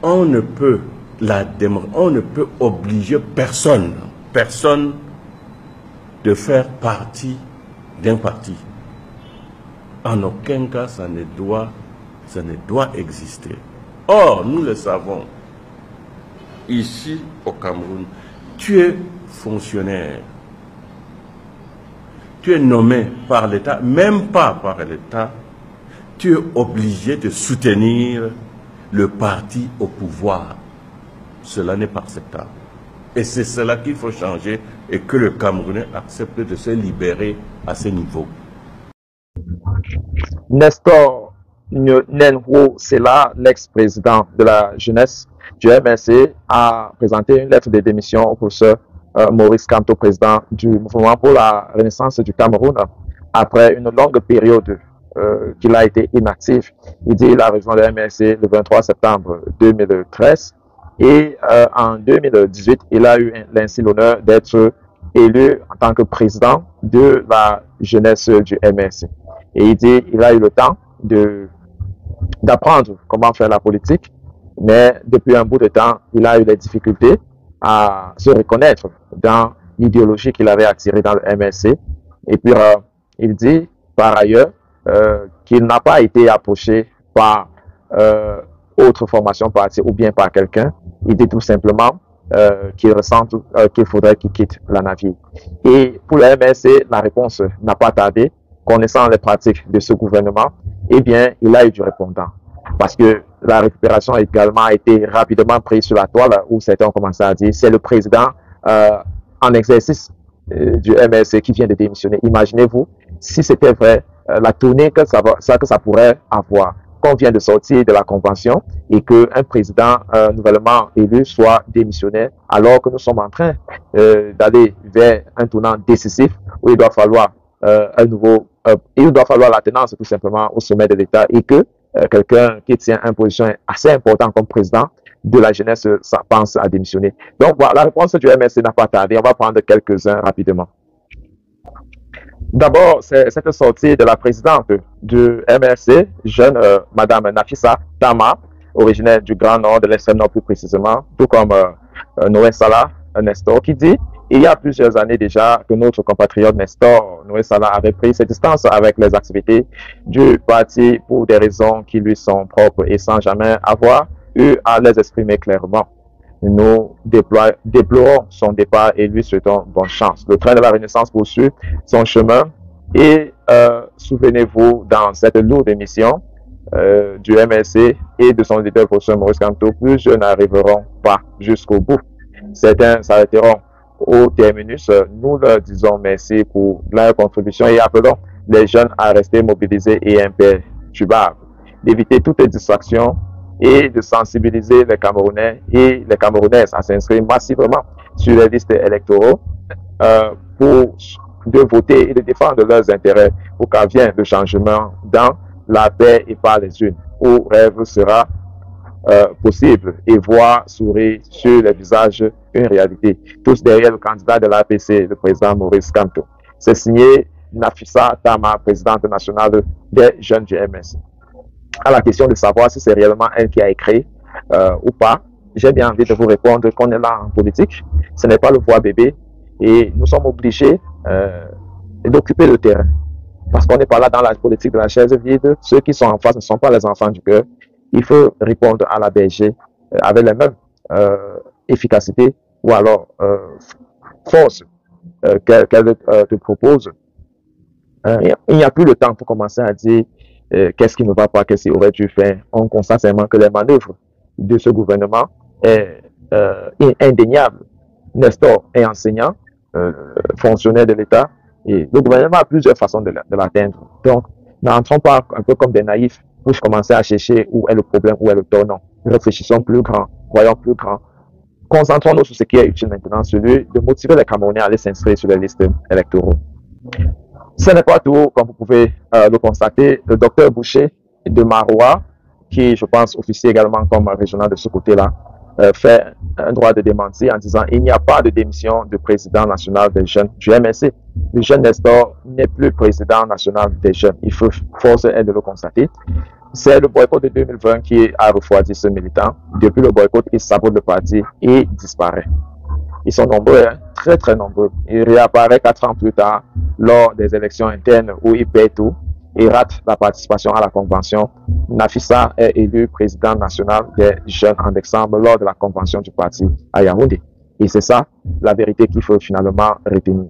on ne peut obliger personne de faire partie d'un parti. En aucun cas, ça ne doit exister. Or, nous le savons, ici au Cameroun, tu es fonctionnaire, tu es nommé par l'État, même pas par l'État, tu es obligé de soutenir le parti au pouvoir. Cela n'est pas acceptable. Et c'est cela qu'il faut changer et que le Camerounais accepte de se libérer à ce niveau. Nestor Nenwo Sela, l'ex-président de la jeunesse du MNC, a présenté une lettre de démission au professeur Maurice Kamto, président du mouvement pour la renaissance du Cameroun, après une longue période qu'il a été inactif. Il dit qu'il a rejoint le MNC le 23 septembre 2013 et en 2018, il a eu ainsi l'honneur d'être élu en tant que président de la jeunesse du MNC. Et il dit qu'il a eu le temps d'apprendre comment faire la politique, mais depuis un bout de temps, il a eu des difficultés à se reconnaître dans l'idéologie qu'il avait attirée dans le MNC. Et puis, il dit par ailleurs qu'il n'a pas été approché par autre formation politique ou bien par quelqu'un. Il dit tout simplement qu'il ressent qu'il faudrait qu'il quitte la navire. Et pour le MNC, la réponse n'a pas tardé. Connaissant les pratiques de ce gouvernement, eh bien, il a eu du répondant. Parce que la récupération également a été rapidement prise sur la toile, où certains ont commencé à dire c'est le président en exercice du MNC qui vient de démissionner. Imaginez-vous, si c'était vrai, la tournée que ça pourrait avoir. Qu'on vient de sortir de la convention et qu'un président nouvellement élu soit démissionnaire, alors que nous sommes en train d'aller vers un tournant décisif où il doit falloir la tenance tout simplement au sommet de l'État et que quelqu'un qui tient une position assez importante comme président de la jeunesse pense à démissionner. Donc voilà, la réponse du MNC n'a pas tardé. On va prendre quelques-uns rapidement. D'abord, c'est cette sortie de la présidente du MNC, jeune Madame Nafissa Tama, originaire du Grand Nord, de l'extrême Nord plus précisément, tout comme Noé Salah Nestor, qui dit il y a plusieurs années déjà que notre compatriote Nestor Noé Salah avait pris ses distances avec les activités du parti pour des raisons qui lui sont propres et sans jamais avoir eu à les exprimer clairement. Nous déplorons son départ et lui souhaitons bonne chance. Le train de la Renaissance poursuit son chemin et souvenez-vous, dans cette lourde émission du MNC et de son leader, professeur Maurice Kamto, plusieurs n'arriveront pas jusqu'au bout. Certains s'arrêteront au terminus. Nous leur disons merci pour leur contribution et appelons les jeunes à rester mobilisés et imperturbables, d'éviter toutes les distractions et de sensibiliser les Camerounais et les Camerounaises à s'inscrire massivement sur les listes électoraux de voter et de défendre leurs intérêts pour qu'advienne le changement dans la paix et par les unes, où rêve sera possible et voir sourire sur les visages une réalité. Tous derrière le candidat de l'APC, le président Maurice Kamto. C'est signé Nafissa Tama, présidente nationale des jeunes du MNC. À la question de savoir si c'est réellement elle qui a écrit ou pas, j'ai bien envie de vous répondre qu'on est là en politique. Ce n'est pas le voie bébé et nous sommes obligés d'occuper le terrain. Parce qu'on n'est pas là dans la politique de la chaise vide. Ceux qui sont en face ne sont pas les enfants du cœur. Il faut répondre à la BG avec la même efficacité ou alors force qu'elle te propose. Il n'y a plus le temps pour commencer à dire qu'est-ce qui ne va pas, qu'est-ce qu'il aurait dû faire. On constate seulement que les manœuvres de ce gouvernement est indéniable. Nestor est enseignant, fonctionnaire de l'État, et le gouvernement a plusieurs façons de l'atteindre. Donc, n'entrons pas un peu comme des naïfs pour commencer à chercher où est le problème, où est le tort. Non, réfléchissons plus grand, voyons plus grand. Concentrons-nous sur ce qui est utile maintenant, celui de motiver les Camerounais à aller s'inscrire sur les listes électoraux. Ce n'est pas tout, comme vous pouvez le constater. Le docteur Boucher de Maroua, qui je pense officie également comme régional de ce côté-là, fait un droit de démentir en disant il n'y a pas de démission de président national des jeunes du MNC. Le jeune Nestor n'est plus président national des jeunes. Il faut force est de le constater. C'est le boycott de 2020 qui a refroidi ce militant. Depuis le boycott, il sabote le parti et disparaît. Ils sont nombreux, hein, très très nombreux. Il réapparaît 4 ans plus tard lors des élections internes où il paie tout et rate la participation à la convention. Nafissa est élu président national des jeunes en décembre lors de la convention du parti à Yaoundé. Et c'est ça la vérité qu'il faut finalement retenir.